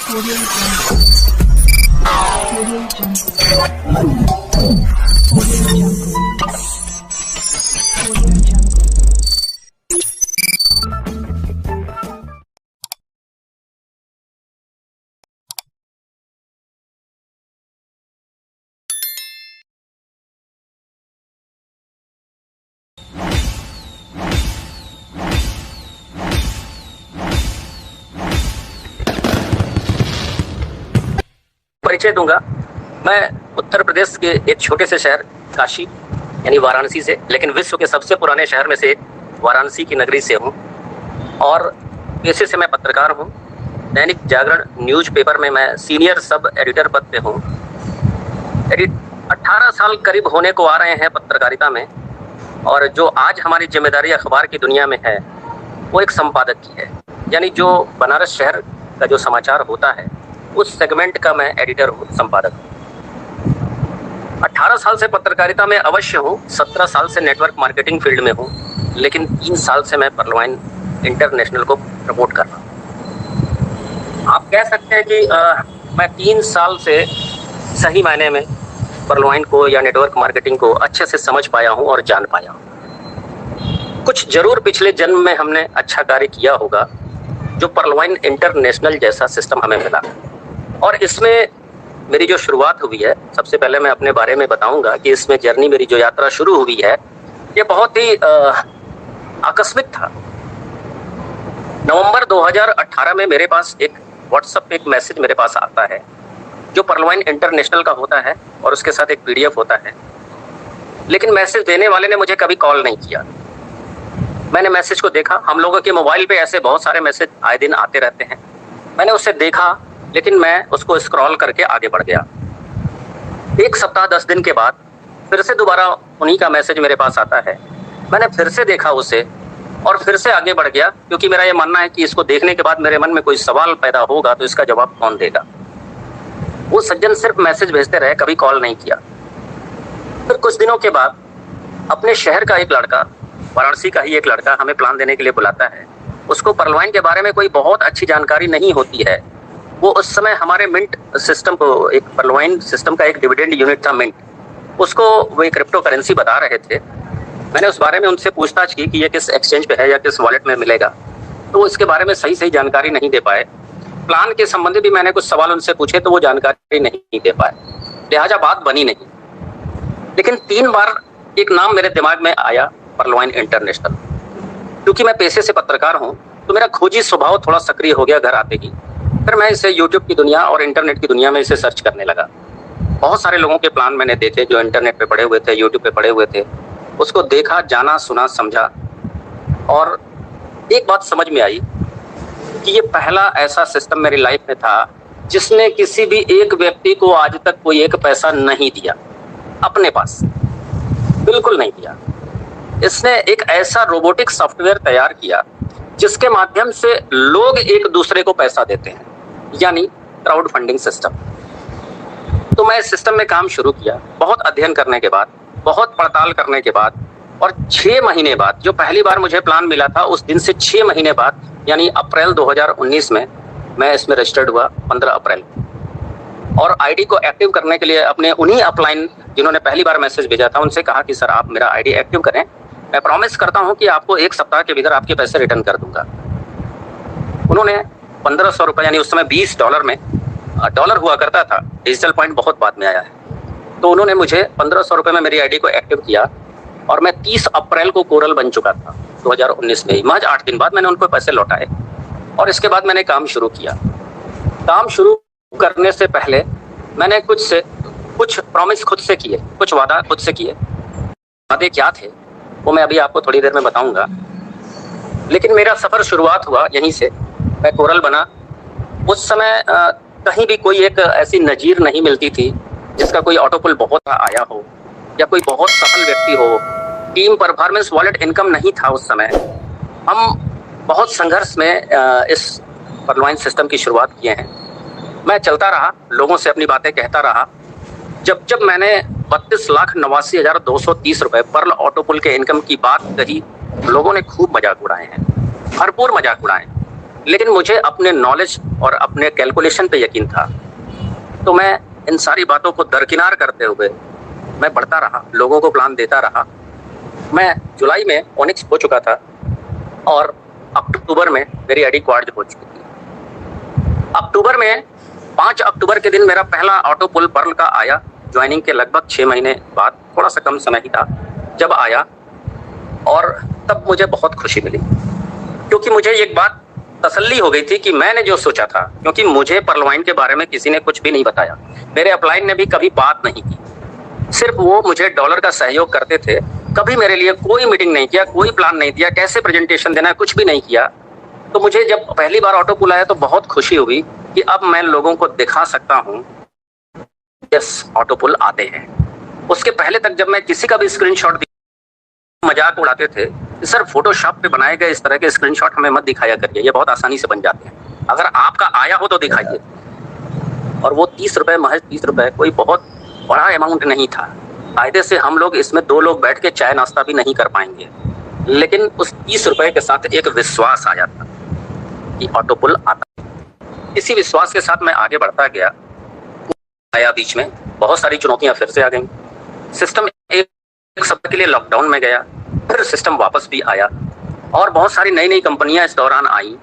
Audio Jungle. Audio Jungle. Audio Jungle. Audio Jungle. परिचय दूंगा। मैं उत्तर प्रदेश के एक छोटे से शहर काशी यानी वाराणसी से, लेकिन विश्व के सबसे पुराने शहर में से एक वाराणसी की नगरी से हूं और पेशे से मैं पत्रकार हूं। दैनिक जागरण न्यूज़पेपर में मैं सीनियर सब एडिटर पद पे हूं। 18 साल करीब होने को आ रहे हैं पत्रकारिता में, और जो आज हमारी जिम्मेदारी अखबार की दुनिया में है वो एक संपादक की है, यानी जो बनारस शहर का जो समाचार होता है उस सेगमेंट का मैं एडिटर हूँ, संपादक हूँ। 18 साल से पत्रकारिता में अवश्य हूँ, 17 साल से नेटवर्क मार्केटिंग फील्ड में हूँ, लेकिन 3 साल से मैं पर्लवाइन इंटरनेशनल को प्रमोट कर रहा हूँ। आप कह सकते हैं कि मैं 3 साल से सही मायने में पर्लवाइन को या नेटवर्क मार्केटिंग को अच्छे से समझ पाया हूँ और जान पाया हूँ। कुछ जरूर पिछले जन्म में हमने अच्छा कार्य किया होगा जो पर्लवाइन इंटरनेशनल जैसा सिस्टम हमें मिला, और इसमें मेरी जो शुरुआत हुई है, सबसे पहले मैं अपने बारे में बताऊंगा कि इसमें जर्नी मेरी जो यात्रा शुरू हुई है ये बहुत ही आकस्मिक था। नवंबर 2018 में मेरे पास एक व्हाट्सएप पे एक मैसेज मेरे पास आता है जो पर्लवाइन इंटरनेशनल का होता है और उसके साथ एक पीडीएफ होता है, लेकिन मैसेज देने वाले ने मुझे कभी कॉल नहीं किया। मैंने मैसेज को देखा, हम लोगों के मोबाइल पे ऐसे बहुत सारे मैसेज आए दिन आते रहते हैं। मैंने उसे देखा, लेकिन मैं उसको स्क्रॉल करके आगे बढ़ गया। 1 सप्ताह 10 दिन के बाद फिर से दोबारा उन्हीं का मैसेज मेरे पास आता है। मैंने फिर से देखा उसे और फिर से आगे बढ़ गया, क्योंकि मेरा ये मानना है कि इसको देखने के बाद मेरे मन में कोई सवाल पैदा होगा तो इसका जवाब कौन देगा। वो सज्जन सिर्फ मैसेज भेजते रहे, कभी कॉल नहीं किया। फिर कुछ दिनों के बाद अपने शहर का एक लड़का, वाराणसी का ही एक लड़का, हमें प्लान देने के लिए बुलाता है। उसको पर्लवाइन के बारे में कोई बहुत अच्छी जानकारी नहीं होती है। वो उस समय हमारे मिंट सिस्टम को, एक पर्लवाइन सिस्टम का एक डिविडेंड यूनिट था मिंट, उसको वो एक क्रिप्टो करेंसी बता रहे थे। मैंने उस बारे में उनसे पूछताछ की कि ये किस एक्सचेंज पे है या किस वॉलेट में मिलेगा, तो वो इसके बारे में सही सही जानकारी नहीं दे पाए। प्लान के संबंधी भी मैंने कुछ सवाल उनसे पूछे तो वो जानकारी नहीं दे पाए, लिहाजा बात बनी नहीं। लेकिन 3 बार एक नाम मेरे दिमाग में आया, पर्लवाइन इंटरनेशनल। क्योंकि मैं पेशे से पत्रकार हूँ तो मेरा खोजी स्वभाव थोड़ा सक्रिय हो गया घर आते ही। फिर मैं इसे यूट्यूब की दुनिया और इंटरनेट की दुनिया में इसे सर्च करने लगा। बहुत सारे लोगों के प्लान मैंने देखे जो इंटरनेट पे पड़े हुए थे, यूट्यूब पे पड़े हुए थे। उसको देखा, जाना, सुना, समझा, और एक बात समझ में आई कि ये पहला ऐसा सिस्टम मेरी लाइफ में था जिसने किसी भी एक व्यक्ति को आज तक कोई एक पैसा नहीं दिया अपने पास, बिल्कुल नहीं दिया। इसने एक ऐसा रोबोटिक सॉफ्टवेयर तैयार किया जिसके माध्यम से लोग एक दूसरे को पैसा देते हैं, यानी क्राउड फंडिंग सिस्टम। तो मैं इस सिस्टम में काम शुरू किया, बहुत अध्ययन करने के बाद, बहुत पड़ताल करने के बाद, और 6 महीने बाद, जो पहली बार मुझे प्लान मिला था उस दिन से 6 महीने बाद, यानी अप्रैल 2019 में मैं इसमें रजिस्टर्ड हुआ, 15 अप्रैल। और आईडी को एक्टिव करने के लिए अपने उन्हीं अपलाइन जिन्होंने पहली बार मैसेज भेजा था उनसे कहा कि सर आप मेरा आईडी एक्टिव करें, मैं प्रॉमिस करता हूं कि आपको 1 सप्ताह के भीतर आपके पैसे रिटर्न कर दूंगा। उन्होंने 1500 रुपये, यानी उस समय $20 में, डॉलर हुआ करता था, डिजिटल पॉइंट बहुत बाद में आया है, तो उन्होंने मुझे 1500 रुपये में मेरी आईडी को एक्टिव किया और मैं 30 अप्रैल को कोरल बन चुका था 2019 में ही। महज 8 दिन बाद मैंने उनको पैसे लौटाए और इसके बाद मैंने काम शुरू किया। काम शुरू करने से पहले मैंने कुछ प्रॉमिस खुद से किए, कुछ वादा खुद से किए। वादे क्या थे वो मैं अभी आपको थोड़ी देर में बताऊंगा, लेकिन मेरा सफर शुरुआत हुआ यहीं से। मैं कोरल बना। उस समय कहीं भी कोई एक ऐसी नजीर नहीं मिलती थी जिसका कोई ऑटोपुल बहुत आया हो या कोई बहुत सफल व्यक्ति हो। टीम परफॉर्मेंस वॉलेट इनकम नहीं था उस समय। हम बहुत संघर्ष में इस पर्लवाइन सिस्टम की शुरुआत किए हैं। मैं चलता रहा, लोगों से अपनी बातें कहता रहा। जब मैंने 32,89,230 रुपए पर्ल ऑटोपुल के इनकम की बात कही, लोगों ने खूब मजाक उड़ाए हैं, भरपूर मजाक उड़ाए। लेकिन मुझे अपने नॉलेज और अपने कैलकुलेशन पे यकीन था। तो मैं इन सारी बातों को दरकिनार करते हुए मैं बढ़ता रहा, लोगों को प्लान देता रहा। मैं जुलाई में ओनिक्स हो चुका था और अक्टूबर में मेरी एडी क्वाड हो चुकी थी। अक्टूबर में 5 अक्टूबर के दिन मेरा पहला ऑटो पुल पर्ल का आया। ज्वाइनिंग के लगभग 6 महीने बाद, थोड़ा सा कम समय ही था जब आया, और तब मुझे बहुत खुशी मिली, क्योंकि मुझे एक बात तसल्ली हो गई थी कि मैंने जो सोचा था, क्योंकि मुझे पर्लवाइन के बारे में किसी ने कुछ भी नहीं बताया, मेरे अपलाइन ने भी कभी बात नहीं की, सिर्फ वो मुझे डॉलर का सहयोग करते थे। कभी मेरे लिए कोई मीटिंग नहीं किया, कोई प्लान नहीं दिया, कैसे प्रेजेंटेशन देना है कुछ भी नहीं किया। तो मुझे जब पहली बार ऑटो पुल आया तो बहुत खुशी हुई कि अब मैं लोगों को दिखा सकता हूँ यस ऑटो पुल आते हैं। उसके पहले तक जब मैं किसी का भी स्क्रीनशॉट मजाक उड़ाते थे कि सर फोटोशॉप पे बनाए गए इस तरह के स्क्रीनशॉट हमें मत दिखाया करिए, ये बहुत आसानी से बन जाते हैं, अगर आपका आया हो तो दिखाइए। और वो 30 रुपए, महज 30 रुपए, कोई बहुत बड़ा अमाउंट नहीं था। कायदे से हम लोग इसमें 2 लोग बैठ के चाय नाश्ता भी नहीं कर पाएंगे, लेकिन उस 30 रुपए के साथ एक विश्वास आया था कि ऑटो पुल आता। इसी विश्वास के साथ मैं आगे बढ़ता गया। आया बीच में बहुत सारी चुनौतियां फिर से आ गई। सिस्टम एक सप्ताह के लिए लॉकडाउन में गया, फिर सिस्टम वापस भी आया, और बहुत सारी नई नई कंपनियां इस दौरान आई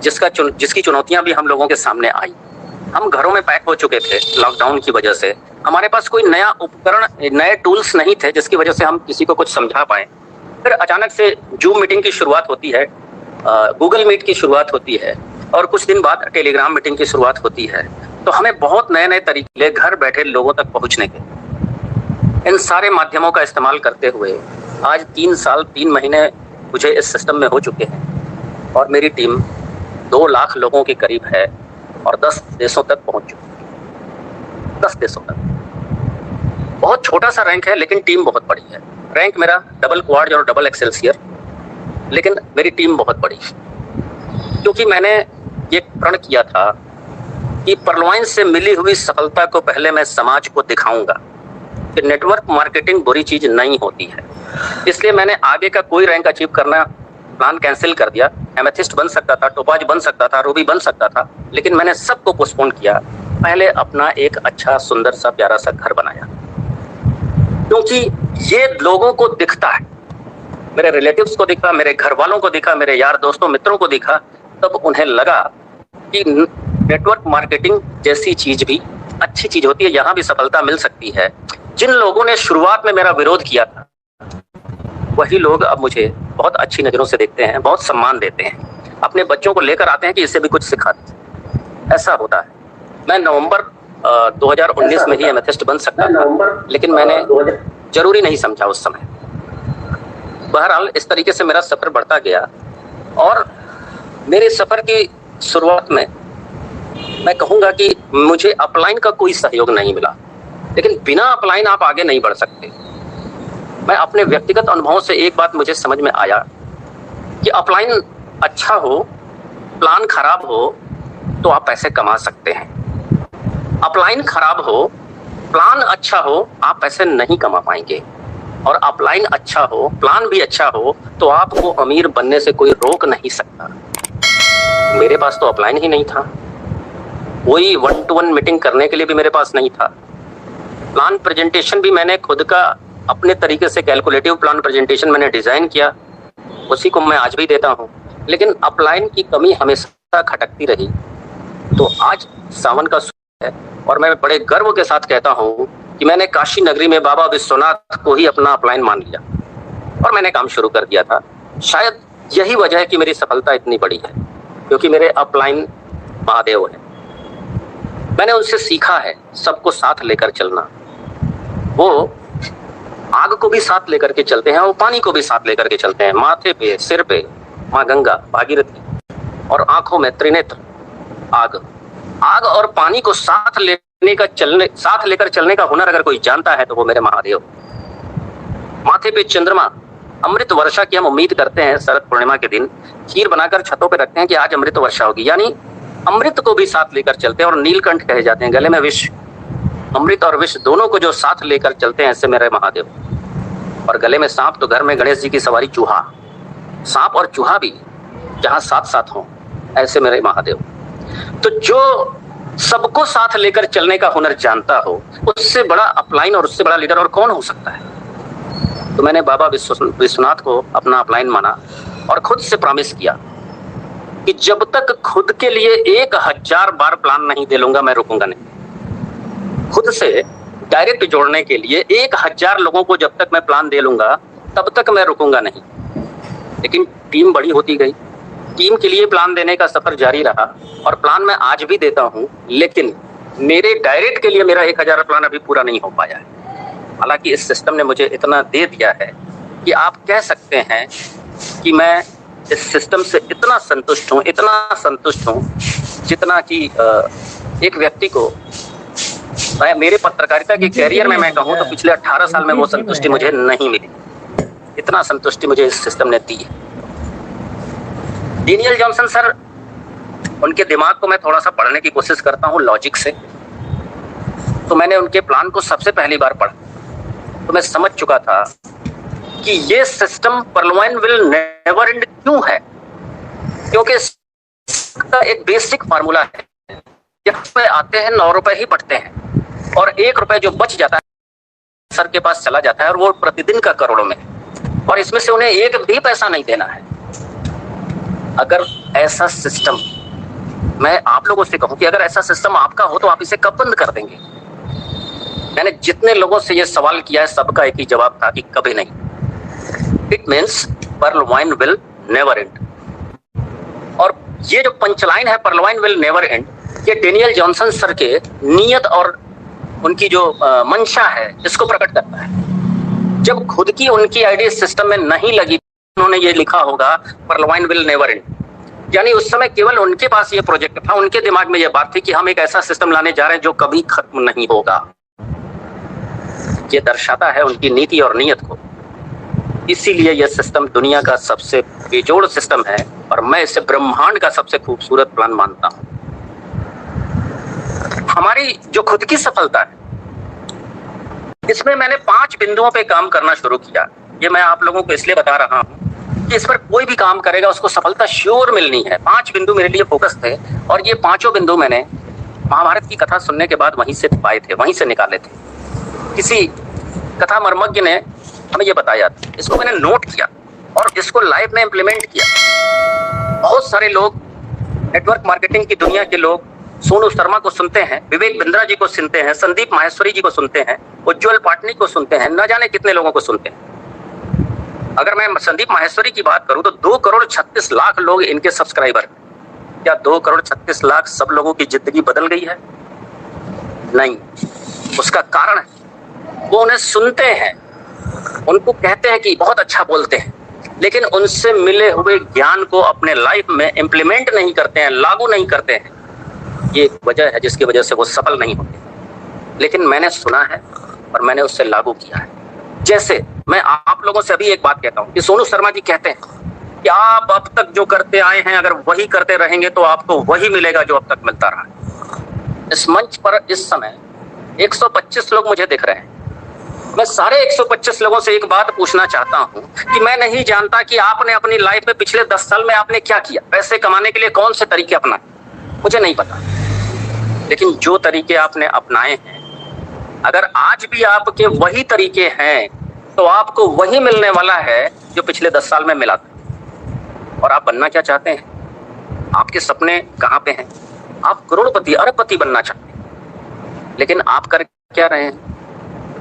जिसकी चुनौतियां भी हम लोगों के सामने आई। हम घरों में पैक हो चुके थे लॉकडाउन की वजह से, हमारे पास कोई नया उपकरण, नए टूल्स नहीं थे जिसकी वजह से हम किसी को कुछ समझा पाए। फिर अचानक से जूम मीटिंग की शुरुआत होती है, गूगल मीट की शुरुआत होती है, और कुछ दिन बाद टेलीग्राम मीटिंग की शुरुआत होती है। तो हमें बहुत नए नए तरीके घर बैठे लोगों तक पहुंचने के, इन सारे माध्यमों का इस्तेमाल करते हुए आज 3 साल 3 महीने मुझे इस सिस्टम में हो चुके हैं, और मेरी टीम 2 लाख लोगों के करीब है और 10 देशों तक पहुंच चुकी है। 10 देशों तक। बहुत छोटा सा रैंक है लेकिन टीम बहुत बड़ी है। रैंक मेरा डबल क्वाड और डबल एक्सेलसियर, लेकिन मेरी टीम बहुत बड़ी, क्योंकि मैंने ये प्रण किया था कि पर्लवाइन से मिली हुई सफलता को पहले मैं समाज को दिखाऊंगा कि नेटवर्क मार्केटिंग बुरी चीज नहीं होती है। इसलिए मैंने आगे का कोई रैंक अचीव करना प्लान कैंसिल कर दिया। एमेथिस्ट बन सकता था, टोपाज बन सकता था, रूबी बन सकता था, लेकिन मैंने सबको पोस्टपोन किया। पहले अपना एक अच्छा सुंदर सा प्यारा सा घर बनाया, क्योंकि ये लोगों को दिखता है, मेरे रिलेटिव्स को दिखा, मेरे घर वालों को दिखा, मेरे यार दोस्तों मित्रों को दिखा, तब उन्हें लगा कि नेटवर्क मार्केटिंग जैसी चीज भी अच्छी चीज होती है, यहाँ भी सफलता मिल सकती है। जिन लोगों ने शुरुआत में मेरा विरोध किया था वही लोग अब मुझे बहुत अच्छी नजरों से देखते हैं, बहुत सम्मान देते हैं, अपने बच्चों को लेकर आते हैं कि इससे भी कुछ सिखा दे। ऐसा होता है। मैं नवंबर 2019 में ही एमेथिस्ट बन सकता था, लेकिन मैंने जरूरी नहीं समझा उस समय। बहरहाल इस तरीके से मेरा सफर बढ़ता गया, और मेरे सफर की शुरुआत में मैं कहूंगा कि मुझे अपलाइन का कोई सहयोग नहीं मिला, लेकिन बिना अपलाइन आप आगे नहीं बढ़ सकते। मैं अपने व्यक्तिगत अनुभवों से एक बात मुझे समझ में आया कि अपलाइन अच्छा हो, प्लान खराब हो तो आप पैसे कमा सकते हैं। अपलाइन खराब हो, प्लान अच्छा हो, आप पैसे नहीं कमा पाएंगे। और अपलाइन अच्छा हो, प्लान भी अच्छा हो, तो आपको अमीर बनने से कोई रोक नहीं सकता। मेरे पास तो अपलाइन ही नहीं था, कोई 1-to-1 मीटिंग करने के लिए भी मेरे पास नहीं था। प्लान प्रेजेंटेशन भी मैंने खुद का अपने तरीके से कैलकुलेटिव प्लान प्रेजेंटेशन मैंने डिजाइन किया, उसी को मैं आज भी देता हूं, लेकिन अपलाइन की कमी हमेशा खटकती रही। तो आज सावन का सूर्य है, और मैं बड़े गर्व के साथ कहता हूं कि मैंने काशी नगरी में बाबा विश्वनाथ को ही अपना अपलाइन मान लिया और मैंने काम शुरू कर दिया था। शायद यही वजह है कि मेरी सफलता इतनी बड़ी है, क्योंकि मेरे अपलाइन महादेव है। मैंने उनसे सीखा है सबको साथ लेकर चलना। वो आग को भी साथ लेकर के चलते हैं, वो पानी को भी साथ लेकर के चलते हैं। माथे पे, सिर पे माँ गंगा भागीरथी, और आंखों में त्रिनेत्र आग। आग और पानी को साथ लेकर चलने का हुनर अगर कोई जानता है तो वो मेरे महादेव। माथे पे चंद्रमा, अमृत वर्षा की हम उम्मीद करते हैं। शरद पूर्णिमा के दिन खीर बनाकर छतों पे रखते हैं कि आज अमृत वर्षा होगी, यानी अमृत को भी साथ लेकर चलते हैं। और नीलकंठ कहे जाते हैं, गले में विष, अमृत और विष दोनों को जो साथ लेकर चलते हैं, ऐसे मेरे महादेव। और गले में सांप, तो घर में गणेश जी की सवारी चूहा। सांप और चूहा भी जहां साथ साथ हो ऐसे मेरे महादेव। तो जो सबको साथ लेकर चलने का हुनर जानता हो, उससे बड़ा अपलाइन और उससे बड़ा लीडर और कौन हो सकता है। तो मैंने बाबा विश्वनाथ को अपना अपलाइन माना और खुद से प्रॉमिस किया कि जब तक खुद के लिए 1000 बार प्लान नहीं दे लूंगा, मैं रुकूंगा नहीं। खुद से डायरेक्ट जोड़ने के लिए 1000 लोगों को जब तक मैं प्लान दे लूंगा, तब तक मैं रुकूंगा नहीं। लेकिन टीम बड़ी होती गई, टीम के लिए प्लान देने का सफर जारी रहा और प्लान मैं आज भी देता हूं, लेकिन मेरे डायरेक्ट के लिए मेरा 1000 प्लान अभी पूरा नहीं हो पाया है। हालांकि इस सिस्टम ने मुझे इतना दे दिया है कि आप कह सकते हैं कि मैं इस सिस्टम से इतना संतुष्ट हूं जितना कि एक व्यक्ति को मेरे पत्रकारिता के कैरियर में मैं कहूं तो पिछले 18 साल में वो संतुष्टि मुझे नहीं मिली। इतना संतुष्टि मुझे इस सिस्टम ने दी है। डेनियल जॉनसन सर, उनके दिमाग को मैं थोड़ा सा पढ़ने की कोशिश करता हूँ लॉजिक से। तो मैंने उनके प्लान को सबसे पहली बार पढ़ा तो मैं समझ चुका था कि ये सिस्टम परलवाइन विल नेवर एंड क्यों है। क्योंकि इसका एक बेसिक फार्मूला है, यहाँ पे आते हैं 9 रुपए ही बढ़ते हैं और 1 रुपए जो बच जाता है सर के पास चला जाता है और वो प्रतिदिन का करोड़ों में, और इसमें से उन्हें एक भी पैसा नहीं देना है। अगर ऐसा सिस्टम, मैं आप लोगों से कहूं कि अगर ऐसा सिस्टम आपका हो तो आप इसे कब बंद कर देंगे। मैंने जितने लोगों से ये सवाल किया है सबका एक ही जवाब था कि कभी नहीं। इट मीन्स परलवाइन विल नेवर एंड। और ये जो पंचलाइन है परलवाइन विल नेवर एंड, ये डेनियल जॉनसन सर के नियत और उनकी जो मंशा है इसको प्रकट करता है। जब खुद की उनकी आइडिया सिस्टम में नहीं लगी, उन्होंने ये लिखा होगा परलवाइन विल नेवर एंड, यानी उस समय केवल उनके पास ये प्रोजेक्ट था, उनके दिमाग में ये बात थी कि हम एक ऐसा सिस्टम लाने जा रहे हैं जो कभी खत्म नहीं होगा। ये दर्शाता है उनकी नीति और नियत को। इसीलिए यह सिस्टम दुनिया का सबसे बेजोड़ सिस्टम है और मैं इसे ब्रह्मांड का सबसे खूबसूरत प्लान मानता हूं। हमारी जो खुद की सफलता है, इसमें मैंने 5 बिंदुओं पे काम करना शुरू किया। ये मैं आप लोगों को इसलिए बता रहा हूं कि इस पर कोई भी काम करेगा उसको सफलता श्योर मिलनी है। 5 बिंदु मेरे लिए फोकस थे और ये 5 बिंदु मैंने महाभारत की कथा सुनने के बाद वहीं से पाए थे, वहीं से निकाले थे। किसी कथा मर्मज्ञ ने हमें ये बताया, इसको मैंने नोट किया और इसको लाइव में इम्प्लीमेंट किया। बहुत सारे लोग, नेटवर्क मार्केटिंग की दुनिया के लोग सोनू शर्मा को सुनते हैं, विवेक बिंद्रा जी को सुनते हैं, संदीप माहेश्वरी जी को सुनते हैं, उज्जवल पाटनी को सुनते हैं, न जाने कितने लोगों को सुनते हैं। अगर मैं संदीप माहेश्वरी की बात करूं तो 2 करोड़ 36 लाख लोग इनके सब्सक्राइबर। क्या 2 करोड़ 36 लाख सब लोगों की जिंदगी बदल गई है? नहीं। उसका कारण है वो उन्हें सुनते हैं, उनको कहते हैं कि बहुत अच्छा बोलते हैं, लेकिन उनसे मिले हुए ज्ञान को अपने लाइफ में इंप्लीमेंट नहीं करते हैं, लागू नहीं करते हैं। ये एक वजह है जिसकी वजह से वो सफल नहीं होते। लेकिन मैंने सुना है और मैंने उससे लागू किया है। जैसे मैं आप लोगों से अभी एक बात कहता हूं कि सोनू शर्मा जी कहते हैं कि आप अब तक जो करते आए हैं अगर वही करते रहेंगे तो आपको वही मिलेगा जो अब तक मिलता रहा। इस मंच पर इस समय 125 लोग मुझे दिख रहे हैं। मैं सारे 125 लोगों से एक बात पूछना चाहता हूं कि मैं नहीं जानता कि आपने अपनी लाइफ में पिछले 10 साल में आपने क्या किया, पैसे कमाने के लिए कौन से तरीके अपनाए, मुझे नहीं पता। लेकिन जो तरीके आपने अपनाए हैं, अगर आज भी आपके वही तरीके हैं तो आपको वही मिलने वाला है जो पिछले 10 साल में मिला था। और आप बनना क्या चाहते हैं? आपके सपने कहां पे हैं? आप करोड़पति अरबपति बनना चाहते हैं, लेकिन आप कर क्या रहे हैं?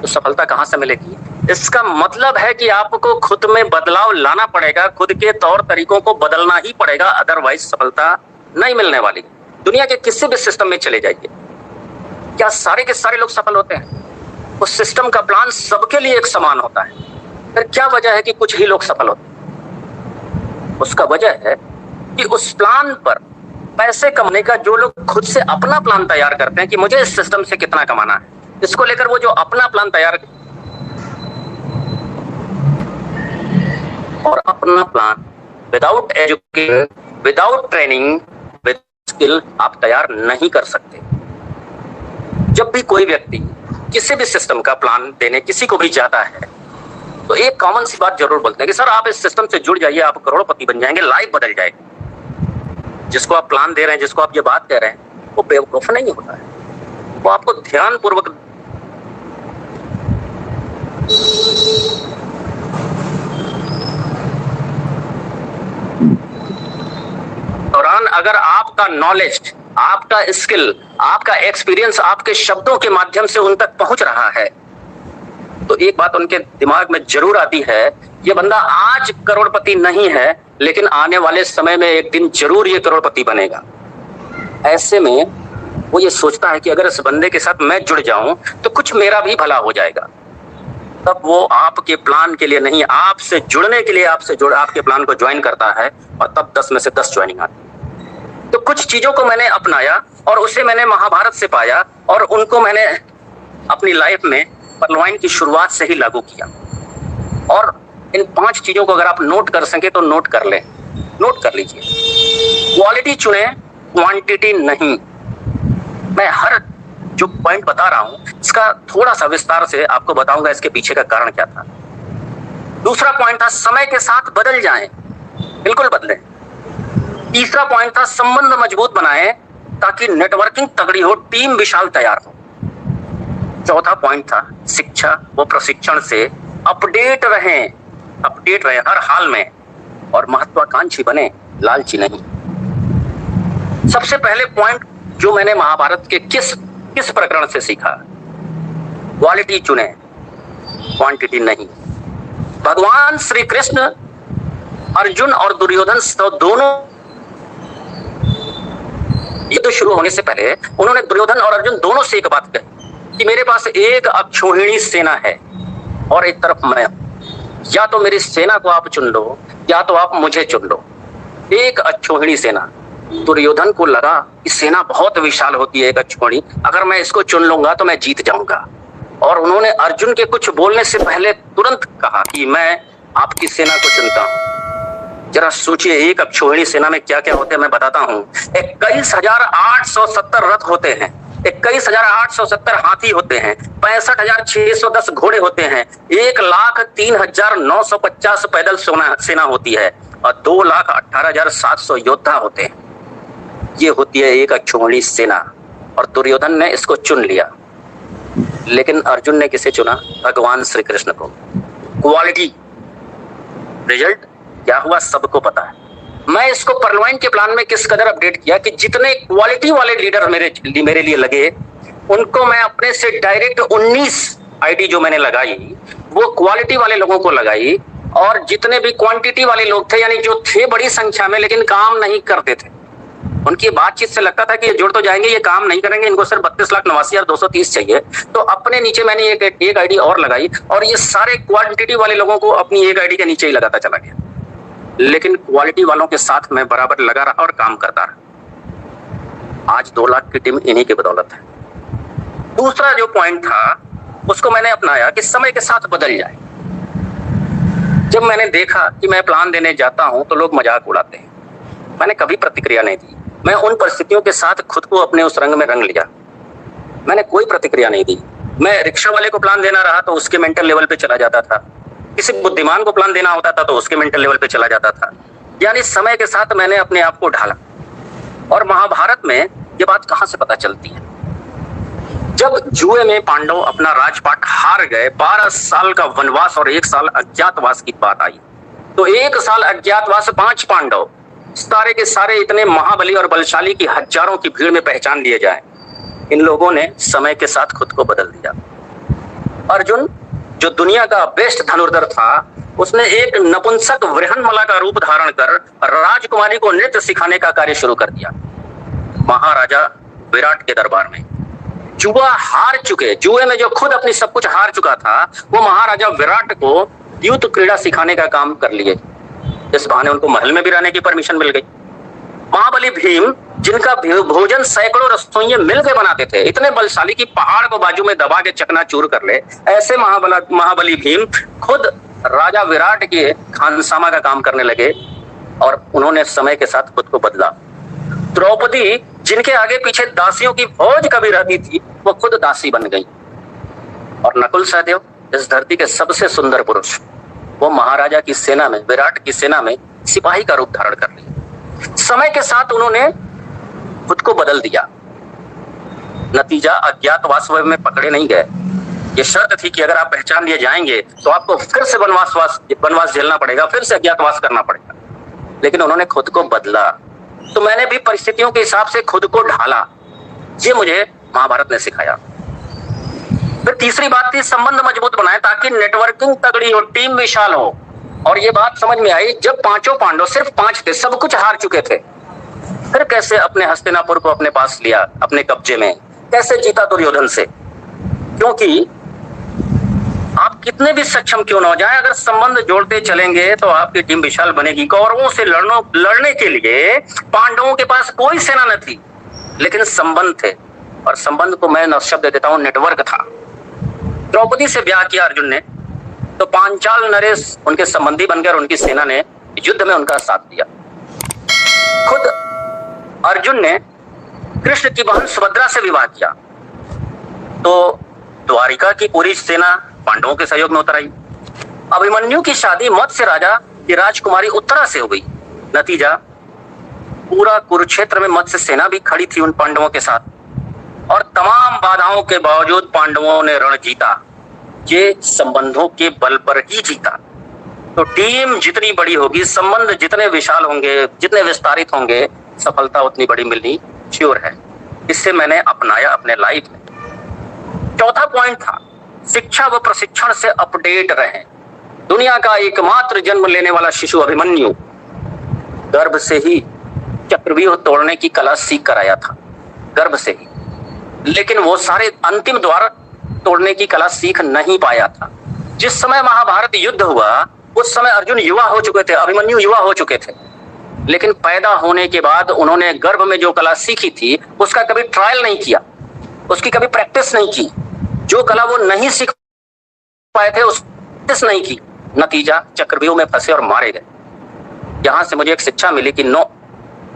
तो सफलता कहां से मिलेगी? इसका मतलब है कि आपको खुद में बदलाव लाना पड़ेगा, खुद के तौर तरीकों को बदलना ही पड़ेगा, अदरवाइज सफलता नहीं मिलने वाली। दुनिया के किसी भी सिस्टम में चले जाइए, क्या सारे के सारे लोग सफल होते हैं? उस सिस्टम का प्लान सबके लिए एक समान होता है। फिर क्या वजह है कि कुछ ही लोग सफल होते हैं? उसका वजह है कि उस प्लान पर पैसे कमाने का जो लोग खुद से अपना प्लान तैयार करते हैं कि मुझे इस सिस्टम से कितना कमाना है, इसको लेकर वो जो अपना प्लान तैयार और अपना plan without education, without training, with skill आप तैयार नहीं कर सकते। जब भी कोई व्यक्ति किसी भी सिस्टम का प्लान देने किसी को भी जाता है तो एक कॉमन सी बात जरूर बोलते हैं कि सर आप इस सिस्टम से जुड़ जाइए, आप करोड़पति बन जाएंगे, लाइफ बदल जाएगी। जिसको आप प्लान दे रहे हैं, जिसको आप ये बात कह रहे हैं, वो बेवकूफ नहीं होता है। वो आपको ध्यानपूर्वक दौरान अगर आपका नॉलेज, आपका स्किल, आपका एक्सपीरियंस आपके शब्दों के माध्यम से उन तक पहुंच रहा है, तो एक बात उनके दिमाग में जरूर आती है, ये बंदा आज करोड़पति नहीं है, लेकिन आने वाले समय में एक दिन जरूर ये करोड़पति बनेगा। ऐसे में वो ये सोचता है कि अगर इस बंदे के साथ मैं जुड़ जाऊं तो कुछ मेरा भी भला हो जाएगा। तब वो आपके प्लान के लिए नहीं, आपसे जुड़ने के लिए आपके प्लान को ज्वाइन करता है, और तब 10 में से 10 ज्वाइनिंग आती। तो कुछ चीजों को मैंने अपनाया और उसे मैंने महाभारत से पाया, और उनको मैंने अपनी लाइफ में परलवाइन की शुरुआत से ही लागू किया। और इन 5 चीजों को अगर आप नोट कर सके तो नोट कर लें, नोट कर लीजिए। क्वालिटी चुने, क्वांटिटी नहीं। मैं हर जो पॉइंट बता रहा हूं इसका थोड़ा सा विस्तार से आपको बताऊंगा इसके पीछे का कारण क्या था। दूसरा पॉइंट था समय के साथ बदल जाएं, बिल्कुल बदलें। तीसरा पॉइंट था संबंध मजबूत बनाएं ताकि नेटवर्किंग तगड़ी हो, टीम विशाल तैयार हो। चौथा पॉइंट था शिक्षा व प्रशिक्षण से अपडेट रहें हर हाल में, और महत्वाकांक्षी बने, लालची नहीं। सबसे पहले पॉइंट जो मैंने महाभारत के किस प्रकरण से सीखा, क्वालिटी चुने, क्वांटिटी नहीं। भगवान श्री कृष्ण, अर्जुन और दुर्योधन तो दोनों युद्ध शुरू होने से पहले उन्होंने दुर्योधन और अर्जुन दोनों से एक बात कही कि मेरे पास एक अक्षौहिणी सेना है और एक तरफ मैं हूं। या तो मेरी सेना को आप चुन लो, या तो आप मुझे चुन लो। एक अक्षौहिणी सेना। दुर्योधन को लगा कि सेना बहुत विशाल होती है एक अक्षौहिणी, अगर मैं इसको चुन लूंगा तो मैं जीत जाऊंगा। और उन्होंने अर्जुन के कुछ बोलने से पहले तुरंत कहा कि मैं आपकी सेना को चुनता हूं। जरा सोचिए, एक अक्षौहिणी सेना में क्या क्या होते हैं मैं बताता हूं। 21,870 रथ होते हैं, 21,870 हाथी होते हैं, 65,610 घोड़े होते हैं, 1,03,950 पैदल सेना होती है, और 2,18,700 योद्धा होते हैं। ये होती है एक अक्षौहिणी सेना। और दुर्योधन ने इसको चुन लिया, लेकिन अर्जुन ने किसे चुना? भगवान श्री कृष्ण को। क्वालिटी, रिजल्ट क्या हुआ सबको पता है। मैं इसको परलवाइन के प्लान में किस कदर अपडेट किया कि जितने क्वालिटी वाले लीडर मेरे लिए लगे, उनको मैं अपने से डायरेक्ट 19 आईडी जो मैंने लगाई वो क्वालिटी वाले लोगों को लगाई, और जितने भी क्वांटिटी वाले लोग थे, यानी जो थे बड़ी संख्या में लेकिन काम नहीं करते थे, उनकी बातचीत से लगता था कि ये जुड़ तो जाएंगे, ये काम नहीं करेंगे, इनको सिर्फ 32,89,230 चाहिए, तो अपने नीचे मैंने एक आईडी और लगाई, और ये सारे क्वांटिटी वाले लोगों को अपनी एक आईडी के नीचे ही लगाता चला गया। लेकिन क्वालिटी वालों के साथ मैं बराबर लगा रहा और काम करता रहा। आज 2 लाख की टीम इन्हीं की बदौलत है। दूसरा जो पॉइंट था उसको मैंने अपनाया कि समय के साथ बदल जाए। जब मैंने देखा कि मैं प्लान देने जाता हूं तो लोग मजाक उड़ाते हैं, मैंने कभी प्रतिक्रिया नहीं दी। मैं उन परिस्थितियों के साथ खुद को अपने उस रंग में रंग लिया, मैंने कोई प्रतिक्रिया नहीं दी। मैं रिक्शा वाले को प्लान देना रहा तो उसके मेंटल लेवल पे चला जाता था, किसी बुद्धिमान को प्लान देना होता था तो उसके मेंटल लेवल पे चला जाता था। यानी समय के साथ मैंने अपने आप को ढाला। और महाभारत में ये बात कहां से पता चलती है? जब जुए में पांडव अपना राजपाट हार गए, 12 साल का वनवास और 1 साल अज्ञातवास की बात आई, तो 1 साल अज्ञातवास 5 पांडव सारे के सारे इतने महाबली और बलशाली की हजारों की भीड़ में पहचान लिए जाए। इन लोगों ने समय के साथ खुद को बदल दिया। अर्जुन जो दुनिया का बेस्ट धनुर्धर था, उसने एक नपुंसक वृहन्मला का रूप धारण कर राजकुमारी को नृत्य सिखाने का कार्य शुरू कर दिया। महाराजा विराट के दरबार में जुए में जो खुद अपनी सब कुछ हार चुका था, वो महाराजा विराट को युद्ध क्रीड़ा सिखाने का काम कर लिए। इस बहाने उनको महल में भी रहने की परमिशन मिल गई। महाबली भीम, जिनका भोजन सैकड़ों रसोइये मिलकर बनाते थे, इतने बलशाली की पहाड़ को बाजू में दबा के चकनाचूर कर ले, ऐसे महाबली भीम खुद राजा विराट के खानसामा का काम करने लगे, और उन्होंने समय के साथ खुद को बदला। द्रौपदी, जिनके आगे पीछे दासियों की फौज कभी रहती थी, वो खुद दासी बन गई। और नकुल सहदेव, इस धरती के सबसे सुंदर पुरुष, वो महाराजा की सेना में, विराट की सेना में सिपाही का रूप धारण कर लिए। समय के साथ उन्होंने खुद को बदल दिया। नतीजा अज्ञातवास में पकड़े नहीं गए। ये शर्त थी कि अगर आप पहचान लिए जाएंगे तो आपको फिर से वनवास झेलना पड़ेगा, फिर से अज्ञातवास करना पड़ेगा। लेकिन उन्होंने खुद को बदला, तो मैंने भी परिस्थितियों के हिसाब से खुद को ढाला। ये मुझे महाभारत ने सिखाया। फिर तीसरी बात थी संबंध मजबूत बनाए ताकि नेटवर्किंग तगड़ी हो, टीम विशाल हो। और ये बात समझ में आई जब पांचों पांडव, सिर्फ 5 थे, सब कुछ हार चुके थे, फिर कैसे अपने हस्तिनापुर को अपने पास लिया, अपने कब्जे में कैसे जीता दुर्योधन से। क्योंकि आप कितने भी सक्षम क्यों ना हो जाए, अगर संबंध जोड़ते चलेंगे तो आपकी टीम विशाल बनेगी। कौरवों से लड़ने के लिए पांडवों के पास कोई सेना न थी, लेकिन संबंध थे। और संबंध को मैं शब्द देता हूं नेटवर्क था। द्रौपदी से ब्याह किया अर्जुन ने, तो पांचाल नरेश उनके संबंधी बनकर उनकी सेना ने युद्ध में उनका साथ दिया। खुद अर्जुन ने कृष्ण की बहन सुभद्रा से विवाह किया, तो द्वारिका की पूरी सेना पांडवों के सहयोग में उतर आई। अभिमन्यु की शादी मत्स्य राजा की राजकुमारी उत्तरा से हो गई। नतीजा पूरा कुरुक्षेत्र में मत्स्य सेना भी खड़ी थी उन पांडवों के साथ, और तमाम बाधाओं के बावजूद पांडवों ने रण जीता। ये संबंधों के बल पर ही जीता। तो टीम जितनी बड़ी होगी, संबंध जितने विशाल होंगे, जितने विस्तारित होंगे, सफलता उतनी बड़ी मिलनी श्योर है। इससे मैंने अपनाया अपने लाइफ में। चौथा पॉइंट था शिक्षा व प्रशिक्षण से अपडेट रहें। दुनिया का एकमात्र जन्म लेने वाला शिशु अभिमन्यु गर्भ से ही चक्रव्यूह तोड़ने की कला सीख कर आया था, गर्भ से ही। लेकिन वो सारे अंतिम द्वार तोड़ने की कला सीख नहीं पाया था। जिस समय महाभारत युद्ध हुआ उस समय अर्जुन युवा हो चुके थे, अभिमन्यु युवा हो चुके थे। लेकिन पैदा होने के बाद उन्होंने गर्भ में जो कला सीखी थी उसका कभी ट्रायल नहीं किया, उसकी कभी प्रैक्टिस नहीं की। जो कला वो नहीं सीख पाए थे उस प्रैक्टिस नहीं की। नतीजा चक्रव्यूह में फंसे और मारे गए। यहां से मुझे एक शिक्षा मिली कि नो,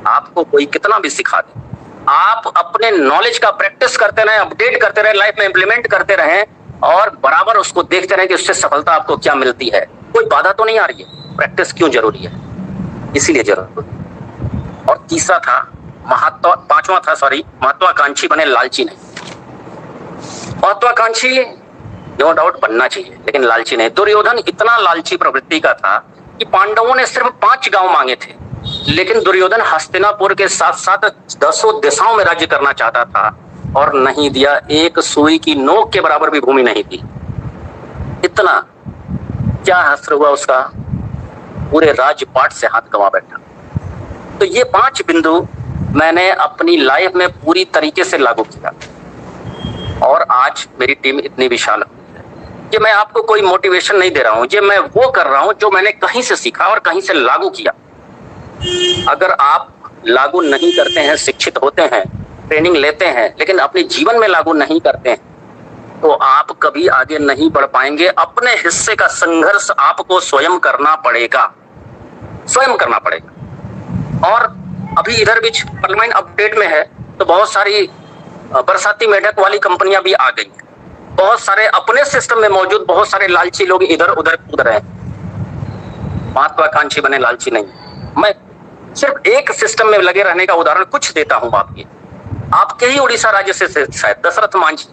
आपको कोई कितना भी सिखा दे, आप अपने नॉलेज का प्रैक्टिस करते रहें, अपडेट करते रहें, लाइफ में इंप्लीमेंट करते रहें और बराबर उसको देखते रहें कि उससे सफलता आपको क्या मिलती है। कोई बाधा तो नहीं आ रही है। प्रैक्टिस क्यों जरूरी है? इसीलिए जरूरी। और तीसरा था पांचवा था महत्वाकांक्षी बने, लालची नहीं। महत्वाकांक्षी नो डाउट बनना चाहिए, लेकिन लालची नहीं। दुर्योधन इतना लालची प्रवृत्ति का था कि पांडवों ने सिर्फ 5 गांव मांगे थे, लेकिन दुर्योधन हस्तिनापुर के साथ साथ 10 दिशाओं में राज्य करना चाहता था और नहीं दिया। एक सुई की नोक के बराबर भी भूमि नहीं दी। इतना क्या हश्र हुआ उसका, पूरे राजपाट से हाथ गंवा बैठा। तो ये 5 बिंदु मैंने अपनी लाइफ में पूरी तरीके से लागू किया और आज मेरी टीम इतनी विशाल हुई है कि मैं आपको कोई मोटिवेशन नहीं दे रहा हूं। ये मैं वो कर रहा हूं जो मैंने कहीं से सीखा और कहीं से लागू किया। अगर आप लागू नहीं करते हैं, शिक्षित होते हैं, ट्रेनिंग लेते हैं, लेकिन अपने जीवन में लागू नहीं करते हैं, तो आप कभी आगे नहीं बढ़ पाएंगे। अपने हिस्से का संघर्ष आपको स्वयं करना पड़ेगा, स्वयं करना पड़ेगा। और अभी इधर बीच पार्लियामेंट अपडेट में है तो बहुत सारी बरसाती मेढक वाली कंपनियां भी आ गई। बहुत सारे अपने सिस्टम में मौजूद बहुत सारे लालची लोग इधर उधर कूद रहे हैं। महत्वाकांक्षी बने, लालची नहीं। मैं सिर्फ एक सिस्टम में लगे रहने का उदाहरण कुछ देता हूं आपके ही उड़ीसा राज्य से शायद दशरथ मांझी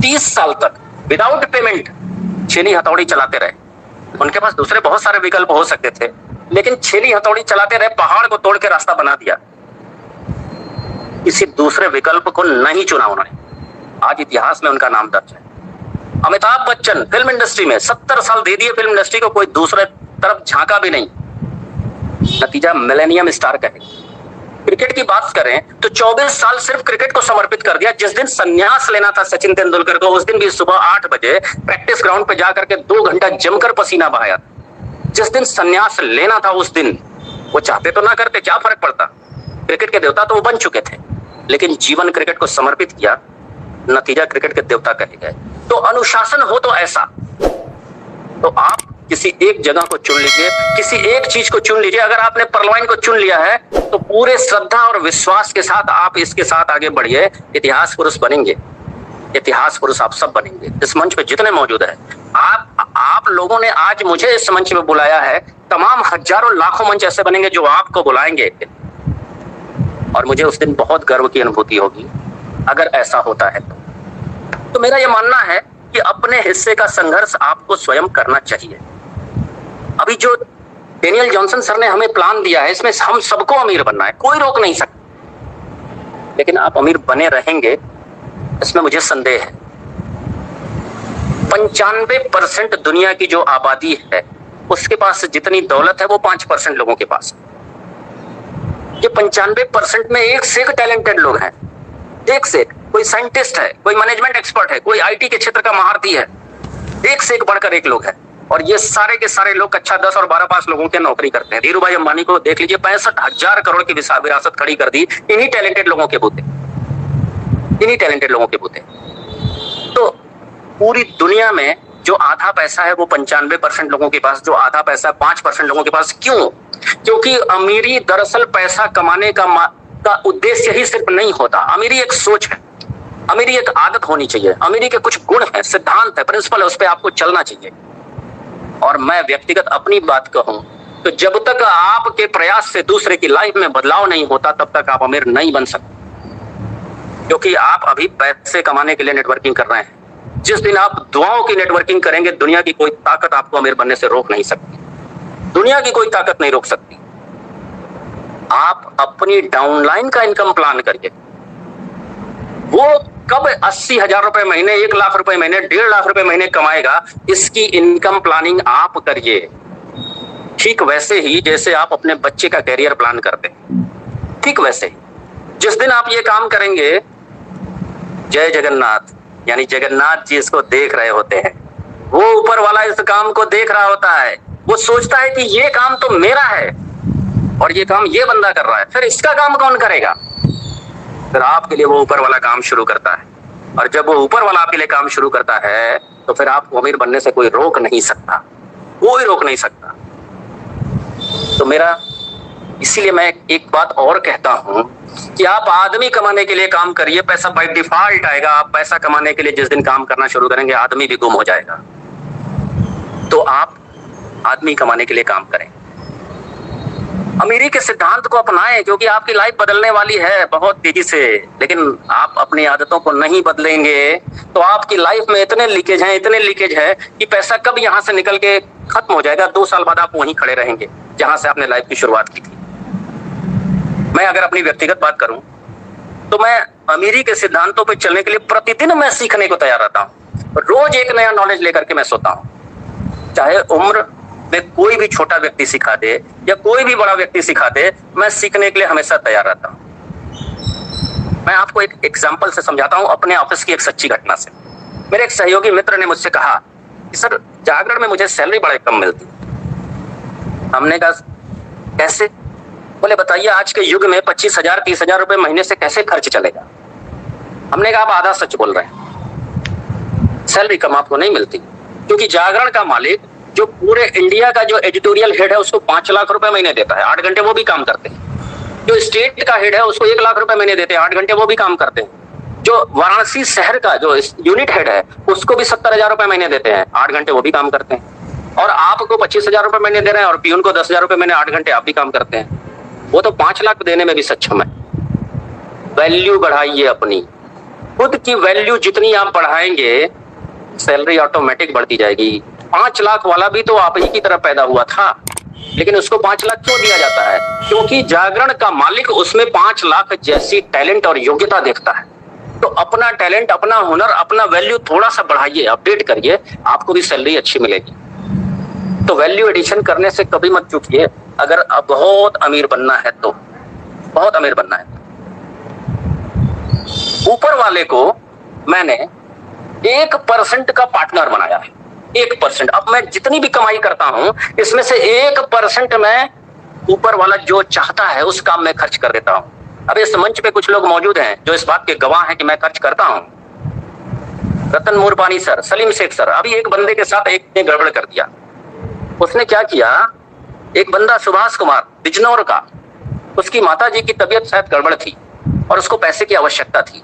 30 साल तक विदाउट पेमेंट छेनी हथौड़ी चलाते रहे। उनके पास दूसरे बहुत सारे विकल्प हो सकते थे, लेकिन छेनी हथौड़ी चलाते रहे, पहाड़ को तोड़ के रास्ता बना दिया। किसी दूसरे विकल्प को नहीं चुना उन्होंने। आज इतिहास में उनका नाम दर्ज है। अमिताभ बच्चन फिल्म इंडस्ट्री में 70 साल दे दिए फिल्म इंडस्ट्री को, कोई दूसरे तरफ झांका भी नहीं। नतीजा मिलेनियम स्टार कहे। क्रिकेट की बात करें तो 24 साल सिर्फ क्रिकेट को समर्पित कर दिया। जिस दिन संन्यास लेना था सचिन तेंदुलकर को, उस दिन भी सुबह 8 बजे प्रैक्टिस ग्राउंड पे जाकर के 2 घंटा जमकर पसीना बहाया। जिस दिन संन्यास लेना था उस दिन वो चाहते तो ना करते, क्या फर्क पड़ता। क्रिकेट के देवता तो वो बन चुके थे, लेकिन जीवन क्रिकेट को समर्पित किया। नतीजा क्रिकेट के देवता कहे गए। तो अनुशासन हो तो ऐसा, तो आप किसी एक जगह को चुन लीजिए, किसी एक चीज को चुन लीजिए। अगर आपने परलवाइन को चुन लिया है तो पूरे श्रद्धा और विश्वास के साथ आप इसके साथ आगे बढ़िए। इतिहास पुरुष बनेंगे, इतिहास पुरुष आप सब बनेंगे। इस मंच पे जितने मौजूद है, आप लोगों ने आज मुझे इस मंच पे बुलाया है, तमाम हजारों लाखों मंच ऐसे बनेंगे जो आपको बुलाएंगे एक दिन, और मुझे उस दिन बहुत गर्व की अनुभूति होगी अगर ऐसा होता है तो मेरा यह मानना है कि अपने हिस्से का संघर्ष आपको स्वयं करना चाहिए। अभी जो डेनियल जॉनसन सर ने हमें प्लान दिया है, इसमें हम सबको अमीर बनना है, कोई रोक नहीं सकता, लेकिन आप अमीर बने रहेंगे इसमें मुझे संदेह है। 95% दुनिया की जो आबादी है उसके पास जितनी दौलत है वो 5% लोगों के पास। ये 95% में एक से एक टैलेंटेड लोग हैं, एक से एक, कोई साइंटिस्ट है, कोई मैनेजमेंट एक्सपर्ट है, कोई आईटी के क्षेत्र का महारथी है, एक से एक बढ़कर एक लोग हैं। और ये सारे के सारे लोग कक्षा 10 और 12 पास लोगों के नौकरी करते हैं। धीरूभाई अंबानी को देख लीजिए, 65,000 करोड़ की विरासत खड़ी कर दी इन्हीं टैलेंटेड लोगों के बूते, इन्हीं टैलेंटेड लोगों के बूते। तो पूरी दुनिया में जो आधा पैसा है वो 95% लोगों के पास, जो आधा पैसा 5% लोगों के पास। क्यों? क्योंकि अमीरी दरअसल पैसा कमाने का उद्देश्य ही सिर्फ नहीं होता। अमीरी एक सोच है, अमीरी एक आदत होनी चाहिए, अमीरी के कुछ गुण है, सिद्धांत है, प्रिंसिपल है, उस पर आपको चलना चाहिए। और मैं व्यक्तिगत अपनी बात कहूं तो जब तक आपके प्रयास से दूसरे की लाइफ में बदलाव नहीं होता तब तक आप अमीर नहीं बन सकते, क्योंकि आप अभी पैसे कमाने के लिए नेटवर्किंग कर रहे हैं। जिस दिन आप दुआओं की नेटवर्किंग करेंगे, दुनिया की कोई ताकत आपको अमीर बनने से रोक नहीं सकती, दुनिया की कोई ताकत नहीं रोक सकती। आप अपनी डाउनलाइन का इनकम प्लान करिए, वो कब 80,000 रुपए महीने, 1 लाख रुपए महीने, 1.5 लाख रुपए महीने कमाएगा, इसकी इनकम प्लानिंग आप करिए। ठीक वैसे ही जैसे आप अपने बच्चे का कैरियर प्लान करते हैं, ठीक वैसे ही जिस दिन आप ये काम करेंगे, जय जगन्नाथ, यानी जगन्नाथ जी इसको देख रहे होते हैं, वो ऊपर वाला इस काम को देख रहा होता है, वो सोचता है कि ये काम तो मेरा है और ये काम ये बंदा कर रहा है, फिर इसका काम कौन करेगा? फिर आपके लिए वो ऊपर वाला काम शुरू करता है। और जब वो ऊपर वाला आपके लिए काम शुरू करता है तो फिर आपको अमीर बनने से कोई रोक नहीं सकता, कोई रोक नहीं सकता। तो मेरा, इसीलिए मैं एक बात और कहता हूं कि आप आदमी कमाने के लिए काम करिए, पैसा बाय डिफॉल्ट आएगा। आप पैसा कमाने के लिए जिस दिन काम करना शुरू करेंगे, आदमी भी गुम हो जाएगा। तो आप आदमी कमाने के लिए काम करें, अमीरी के सिद्धांत को अपनाएं, क्योंकि आपकी लाइफ बदलने वाली है बहुत तेजी से। लेकिन आप अपनी आदतों को नहीं बदलेंगे तो आपकी लाइफ में इतने लीकेज हैं, इतने लीकेज है कि पैसा कब यहां से निकल के खत्म हो जाएगा, 2 साल बाद आप वहीं खड़े रहेंगे जहां से आपने लाइफ की शुरुआत की थी। मैं अगर अपनी व्यक्तिगत बात करूं तो मैं अमीरी के सिद्धांतों पर चलने के लिए प्रतिदिन मैं सीखने को तैयार रहता हूं। रोज एक नया नॉलेज लेकर के मैं सोता हूं। चाहे उम्र में कोई भी छोटा व्यक्ति सिखा दे या कोई भी बड़ा व्यक्ति सिखा दे, मैं सीखने के लिए हमेशा तैयार रहता हूं। मैं आपको एक एग्जांपल से समझाता हूं, अपने ऑफिस की एक सच्ची घटना से। मेरे एक सहयोगी मित्र ने मुझसे कहा कि सर, जागरण में मुझे सैलरी बड़े कम मिलती। हमने कहा कैसे? बोले बताइए, आज के युग में 25,000 30,000 रुपए महीने से कैसे खर्च चलेगा? हमने कहा आप आधा सच बोल रहे हैं, सैलरी कम आपको नहीं मिलती, क्योंकि जागरण का मालिक जो पूरे इंडिया का जो एडिटोरियल हेड है उसको 5 लाख रुपए महीने देता है, 8 घंटे वो भी काम करते हैं। जो स्टेट का हेड है उसको 1 लाख रुपए महीने देते हैं, 8 घंटे वो भी काम करते हैं। जो वाराणसी शहर का जो यूनिट हेड है उसको भी 70,000 रुपए महीने देते हैं, 8 घंटे वो भी काम करते हैं। और आपको 25,000 रुपए महीने दे रहे हैं और पीयून को 10,000 रुपए महीने, 8 घंटे आप भी काम करते हैं। वो तो 5 लाख देने में भी सक्षम है। वैल्यू बढ़ाइए अपनी, खुद की वैल्यू जितनी आप बढ़ाएंगे, सैलरी ऑटोमेटिक बढ़ती जाएगी। 5 लाख वाला भी तो आप ही की तरह पैदा हुआ था, लेकिन उसको 5 लाख क्यों दिया जाता है? क्योंकि जागरण का मालिक उसमें 5 लाख जैसी टैलेंट और योग्यता देखता है। तो अपना टैलेंट, अपना हुनर, अपना वैल्यू थोड़ा सा बढ़ाइए, अपडेट करिए, आपको भी सैलरी अच्छी मिलेगी। तो वैल्यू एडिशन करने से कभी मत चूकिए। अगर बहुत अमीर बनना है तो, बहुत अमीर बनना है। ऊपर वाले को मैंने 1% का पार्टनर बनाया है, 1%। अब मैं जितनी भी कमाई करता हूं इसमें से 1% मैं ऊपर वाला जो चाहता है उस काम में खर्च कर देता हूं। अब इस मंच पे कुछ लोग मौजूद हैं जो इस बात के गवाह हैं कि मैं खर्च करता हूं। रतन मोरपानी सर, सलीम शेख सर, अभी एक बंदे के साथ एक ने गड़बड़ कर दिया। उसने क्या किया, एक बंदा सुभाष कुमार बिजनौर का, उसकी माता जी की तबीयत शायद गड़बड़ थी और उसको पैसे की आवश्यकता थी।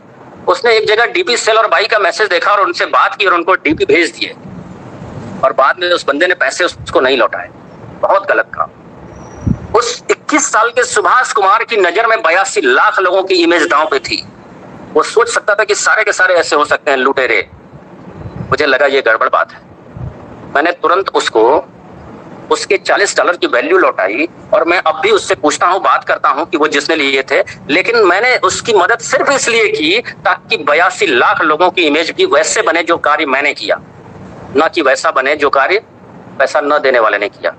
उसने एक जगह डीपी सेल और बाई का मैसेज देखा और उनसे बात की और उनको डीपी भेज दिए, और बाद में उस बंदे ने पैसे उसको नहीं लौटाए। बहुत गलत काम। उस 21 साल के सुभाष कुमार की नजर में 82 लाख लोगों की इमेज दांव पे थी। वो सोच सकता था कि सारे के सारे ऐसे हो सकते हैं लुटेरे। मुझे लगा ये गड़बड़ बात है। मैंने तुरंत उसको उसके $40 की वैल्यू लौटाई और मैं अब भी उससे पूछता हूं, बात करता हूं कि वो जिसने लिए थे, लेकिन मैंने उसकी मदद सिर्फ इसलिए की ताकि 82 लाख लोगों की इमेज भी वैसे बने जो कार्य मैंने किया, ना कि वैसा बने जो कार्य पैसा न देने वाले ने किया।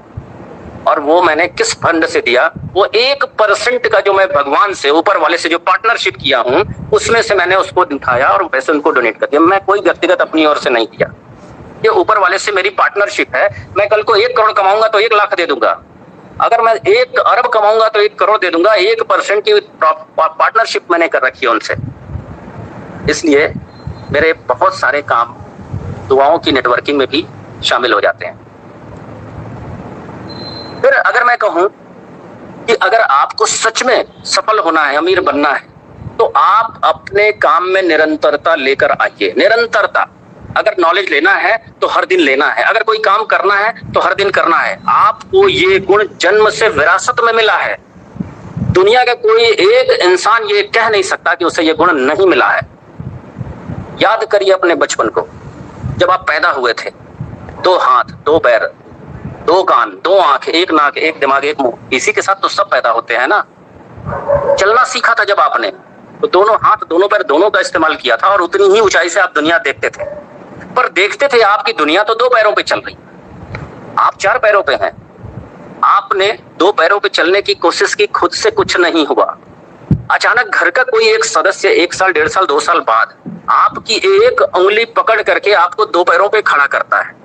और वो मैंने किस फंड से दिया? वो 1% का जो मैं भगवान से, ऊपर वाले से जो पार्टनरशिप किया हूं, उसमें से मैंने उसको उठाया और पैसे उनको डोनेट कर दिया। मैं कोई व्यक्तिगत अपनी ओर से नहीं दिया। ये ऊपर वाले से मेरी पार्टनरशिप है। मैं कल को 1 करोड़ कमाऊंगा तो 1 लाख दे दूंगा। अगर मैं 1 अरब कमाऊंगा तो 1 करोड़ दे दूंगा। 1% की पार्टनरशिप मैंने कर रखी है उनसे। इसलिए मेरे बहुत सारे काम दुआओं की नेटवर्किंग में भी शामिल हो जाते हैं। फिर अगर मैं कहूं कि अगर आपको सच में सफल होना है, अमीर बनना है, तो आप अपने काम में निरंतरता लेकर आइए। निरंतरता। अगर नॉलेज लेना है तो हर दिन लेना है। अगर कोई काम करना है तो हर दिन करना है। आपको ये गुण जन्म से विरासत में मिला है। दुनिया का कोई एक इंसान ये कह नहीं सकता कि उसे ये गुण नहीं मिला है। याद करिए अपने बचपन को। जब आप पैदा हुए थे, 2 हाथ, 2 पैर, 2 कान, 2 आंखें, 1 नाक, 1 दिमाग, 1 मुंह, इसी के साथ तो सब पैदा होते हैं ना। चलना सीखा था जब आपने, तो दोनों हाथ, दोनों पैर, दोनों का इस्तेमाल किया था और उतनी ही ऊंचाई से आप दुनिया देखते थे। पर देखते थे आपकी दुनिया तो 2 पैरों पे चल रही, आप 4 पैरों पे हैं। आपने 2 पैरों पे चलने की कोशिश की, खुद से कुछ नहीं हुआ। अचानक घर का कोई एक सदस्य 1 साल, 1.5 साल, 2 साल बाद आपकी एक उंगली पकड़ करके आपको 2 पैरों पे खड़ा करता है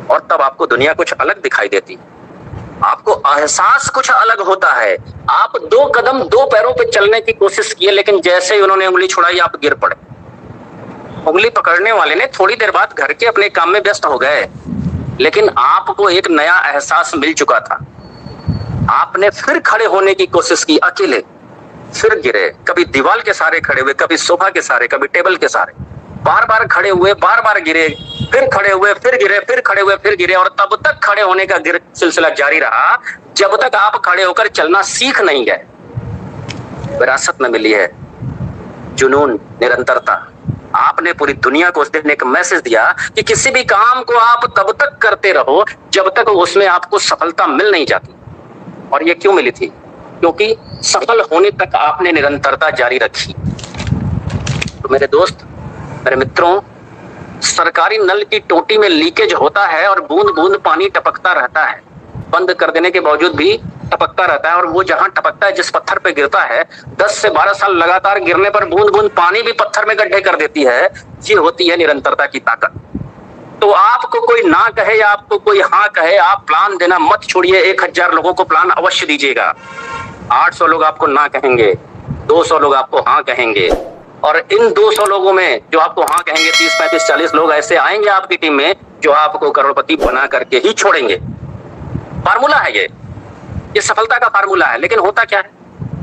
और तब आपको दुनिया कुछ अलग दिखाई देती, आपको एहसास कुछ अलग होता है। आप 2 कदम 2 पैरों पे चलने की कोशिश किए, लेकिन जैसे ही उन्होंने उंगली छुड़ाई आप गिर पड़े। उंगली पकड़ने वाले ने थोड़ी देर बाद घर के अपने काम में व्यस्त हो गए, लेकिन आपको एक नया एहसास मिल चुका था। आपने फिर खड़े होने की कोशिश की अकेले, फिर गिरे। कभी दीवार के सहारे खड़े हुए, कभी सोफा के सहारे, कभी टेबल के सहारे। बार बार खड़े हुए, बार बार गिरे, फिर खड़े हुए, फिर गिरे, फिर खड़े हुए, फिर गिरे, और तब तक खड़े होने का सिलसिला जारी रहा जब तक आप खड़े होकर चलना सीख नहीं गए। विरासत में मिली है जुनून, निरंतरता। आपने पूरी दुनिया को उस दिन एक मैसेज दिया कि किसी भी काम को आप तब तक करते रहो जब तक उसमें आपको सफलता मिल नहीं जाती। और ये क्यों मिली थी? क्योंकि सफल होने तक आपने निरंतरता जारी रखी। तो मेरे दोस्त, मेरे मित्रों, सरकारी नल की टोटी में लीकेज होता है और बूंद बूंद पानी टपकता रहता है। बंद कर देने के बावजूद भी टपकता रहता है, और वो जहां टपकता है, जिस पत्थर पे गिरता है, 10 से 12 साल लगातार गिरने पर बूंद बूंद पानी भी पत्थर में गड्ढे कर देती है। ये होती है निरंतरता की ताकत। तो आपको कोई ना कहे या आपको कोई हाँ कहे, आप प्लान देना मत छोड़िए। 1000 लोगों को प्लान अवश्य दीजिएगा। 800 लोग आपको ना कहेंगे, 200 लोग आपको हाँ कहेंगे, और इन 200 लोगों में जो आपको हाँ कहेंगे, 30, 35, 40 लोग ऐसे आएंगे आपकी टीम में जो आपको करोड़पति बना करके ही छोड़ेंगे। फार्मूला है ये सफलता का फार्मूला है। लेकिन होता क्या है,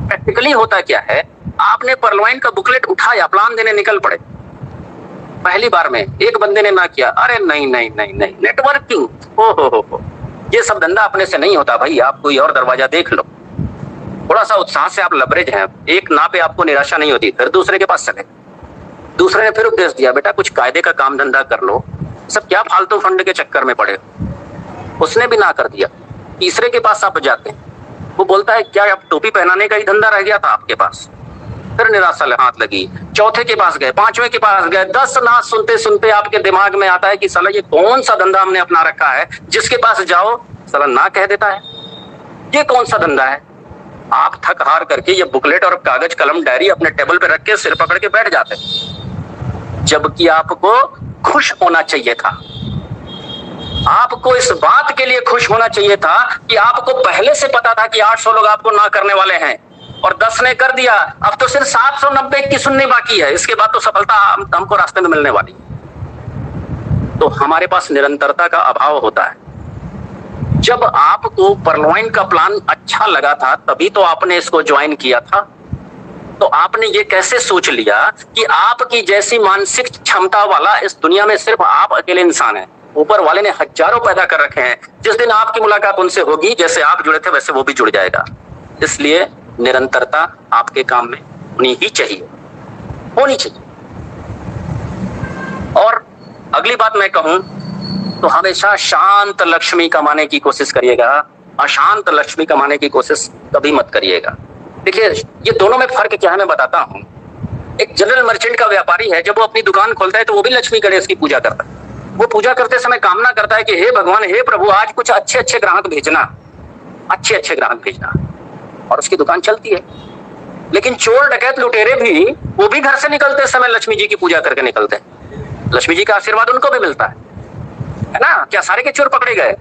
प्रैक्टिकली होता क्या है, आपने परलवाइन का बुकलेट उठाया, प्लान देने निकल पड़े। पहली बार में एक बंदे ने ना किया, अरे नहीं नहीं नहीं नहीं, नेटवर्किंग, हो, ये सब धंधा अपने से नहीं होता भाई, आप कोई और दरवाजा देख लो। थोड़ा सा उत्साह से आप लबरेज हैं, एक ना पे आपको निराशा नहीं होती, फिर दूसरे के पास चले। दूसरे ने फिर उपदेश दिया, बेटा कुछ कायदे का काम धंधा कर लो, सब क्या फालतू फंड के चक्कर में पड़े। उसने भी ना कर दिया। तीसरे के पास आप जाते हैं, वो बोलता है क्या अब टोपी पहनाने का ही धंधा रह गया था आपके पास। फिर निराशा हाथ लगी। चौथे के पास गए, 5वें के पास गए, 10 ना सुनते सुनते आपके दिमाग में आता है कि साला ये कौन सा धंधा हमने अपना रखा है, जिसके पास जाओ साला ना कह देता है, ये कौन सा धंधा है। आप थक हार करके ये बुकलेट और कागज कलम डायरी अपने टेबल पे रख के सिर पकड़ के बैठ जाते, जबकि आपको खुश होना चाहिए था। आपको इस बात के लिए खुश होना चाहिए था कि आपको पहले से पता था कि 800 लोग आपको ना करने वाले हैं और 10 ने कर दिया। अब तो सिर्फ 790 की सुनने बाकी है, इसके बाद तो सफलता हमको रास्ते में मिलने वाली। तो हमारे पास निरंतरता का अभाव होता है। जब आपको परलवाइन का प्लान अच्छा लगा था तभी तो आपने इसको ज्वाइन किया था। तो आपने ये कैसे सोच लिया कि आपकी जैसी मानसिक क्षमता वाला इस दुनिया में सिर्फ आप अकेले इंसान हैं। ऊपर वाले ने हजारों पैदा कर रखे हैं। जिस दिन आपकी मुलाकात उनसे होगी, जैसे आप जुड़े थे वैसे वो भी जुड़ जाएगा। इसलिए निरंतरता आपके काम में होनी ही चाहिए, होनी चाहिए। और अगली बात मैं कहूं तो हमेशा शांत लक्ष्मी कमाने की कोशिश करिएगा, अशांत लक्ष्मी कमाने की कोशिश कभी मत करिएगा। देखिए, ये दोनों में फर्क क्या है मैं बताता हूं। एक जनरल मर्चेंट का व्यापारी है, जब वो अपनी दुकान खोलता है तो वो भी लक्ष्मी गणेश की पूजा करता है। वो पूजा करते समय कामना करता है कि हे भगवान, हे प्रभु, आज कुछ अच्छे अच्छे ग्राहक भेजना, अच्छे अच्छे ग्राहक भेजना, और उसकी दुकान चलती है। लेकिन चोर डकैत लुटेरे भी, वो भी घर से निकलते समय लक्ष्मी जी की पूजा करके निकलते हैं। लक्ष्मी जी का आशीर्वाद उनको भी मिलता है ना। क्या सारे के चोर पकड़े गए?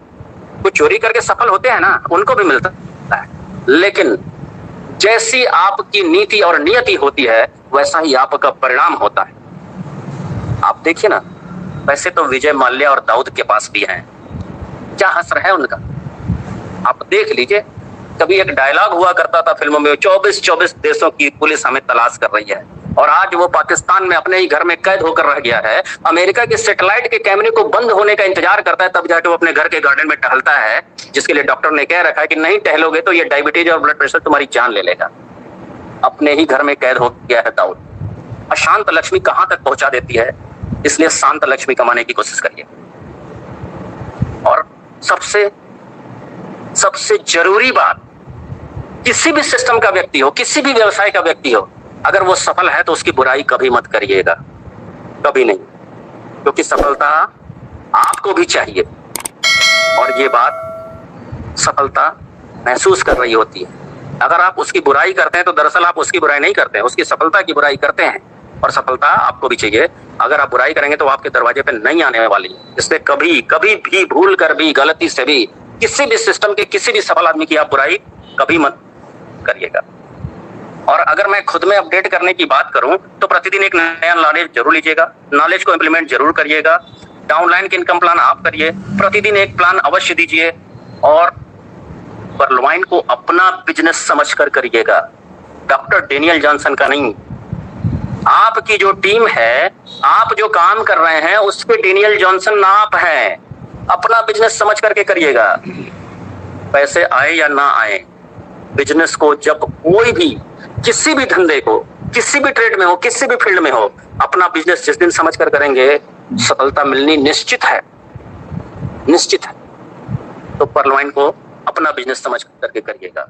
कुछ चोरी करके सफल होते हैं ना, उनको भी मिलता है। लेकिन जैसी आपकी नीति और नियति होती है वैसा ही आपका परिणाम होता है। आप देखिए ना, वैसे तो विजय माल्या और दाऊद के पास भी हैं, क्या हश्र है उनका। आप देख लीजिए, कभी एक डायलॉग हुआ करता था फिल्मों में, 24 देशों की पुलिस हमें तलाश कर रही है, और आज वो पाकिस्तान में अपने ही घर में कैद होकर रह गया है। अमेरिका के सैटेलाइट के कैमरे को बंद होने का इंतजार करता है, तब जाके वो अपने घर के गार्डन में टहलता है, जिसके लिए डॉक्टर ने कह रखा है कि नहीं टहलोगे तो ये डायबिटीज और ब्लड प्रेशर तुम्हारी जान ले लेगा। अपने ही घर में कैद हो गया है दाऊद। अशांत लक्ष्मी कहां तक पहुंचा देती है, इसलिए शांत लक्ष्मी कमाने की कोशिश करिए। और सबसे जरूरी बात, किसी भी सिस्टम का व्यक्ति हो, किसी भी व्यवसाय का व्यक्ति हो, अगर वो सफल है तो उसकी बुराई कभी मत करिएगा, कभी नहीं, क्योंकि सफलता आपको भी चाहिए। और ये बात सफलता महसूस कर रही होती है। अगर आप उसकी बुराई करते हैं तो दरअसल आप उसकी बुराई नहीं करते हैं, उसकी सफलता की बुराई करते हैं। और सफलता आपको भी चाहिए। अगर आप बुराई करेंगे तो आपके दरवाजे पे नहीं आने वाली है। इसलिए कभी भी भूल कर भी, गलती से भी, किसी भी सिस्टम के किसी भी सफल आदमी की आप बुराई कभी मत करिएगा। और अगर मैं खुद में अपडेट करने की बात करूं तो प्रतिदिन एक नया नॉलेज जरूर लीजिएगा, नॉलेज को इंप्लीमेंट जरूर करिएगा। डाउनलाइन के इनकम प्लान आप करिए, प्रतिदिन एक प्लान अवश्य दीजिए, और परलवाइन को अपना बिजनेस समझकर करिएगा, डॉक्टर डेनियल जॉनसन का नहीं। आपकी जो टीम है, आप जो काम कर रहे हैं, उस पे डेनियल जॉनसन ना आप हैं। अपना बिजनेस समझ करके करिएगा। पैसे आए या ना आए, बिजनेस को जब कोई भी, किसी भी धंधे को, किसी भी ट्रेड में हो, किसी भी फील्ड में हो, अपना बिजनेस जिस दिन समझ कर करेंगे, सफलता मिलनी निश्चित है, निश्चित है। तो परलवाइन को अपना बिजनेस समझ करके करिएगा।